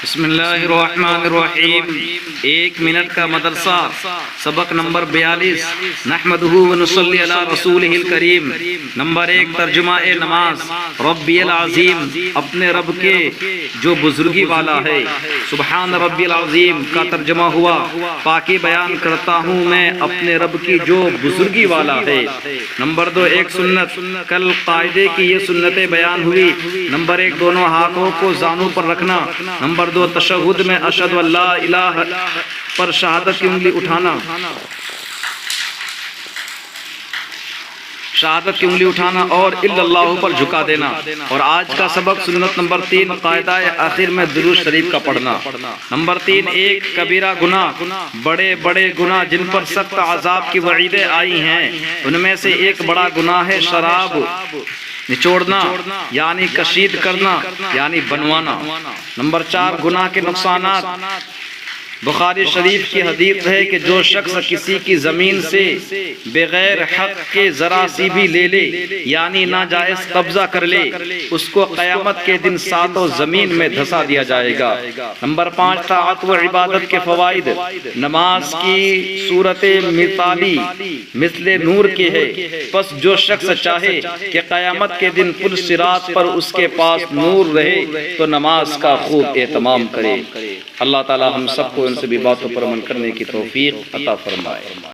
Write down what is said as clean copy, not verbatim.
بسم اللہ الرحمن الرحیم۔ ایک منٹ کا مدرسہ، سبق نمبر 42۔ نحمدہ ونصلی علی رسولہ الکریم۔ نمبر 1، ترجمہ نماز۔ ربی العظیم، اپنے رب کے جو بزرگی والا ہے۔ سبحان ربی العظیم کا ترجمہ ہوا، پاکی بیان کرتا ہوں میں اپنے رب کی جو بزرگی والا ہے۔ نمبر 2، ایک سنت، کل قاعدے کی یہ سنتیں بیان ہوئی۔ نمبر 1، دونوں ہاتھوں کو زانوں پر رکھنا۔ نمبر 2، تشہد میں اشہد ان لا الہ پر شہادت کی انگلی اٹھانا، اور الا اللہ پر جھکا دینا۔ اور آج کا سبق سنت نمبر 3، قاعدہ آخر میں درود شریف کا پڑھنا۔ نمبر 3، ایک کبیرہ گناہ، بڑے بڑے گناہ جن پر سخت عذاب کی وعیدیں آئی ہیں، ان میں سے ایک بڑا گناہ ہے شراب نچوڑنا یعنی کشید کرنا یعنی بنوانا۔ نمبر 4، گناہ کے نقصانات۔ بخاری شریف کی حدیث ہے کہ جو شخص کسی کی زمین سے بغیر حق کے ذرا سی بھی لے لے یعنی ناجائز قبضہ کر لے، اس کو قیامت کے دن ساتوں زمین میں دھسا دیا جائے گا۔ نمبر 5، طاعت و عبادت کے فوائد۔ نماز کی صورت مثالی مثل نور کی ہے، پس جو شخص چاہے کہ قیامت کے دن پل صراط پر اس کے پاس نور رہے تو نماز کا خوب اہتمام کرے۔ اللہ تعالی ہم سب کو ان سبھی باتوں پر عمل کرنے کی توفیق عطا فرمائے۔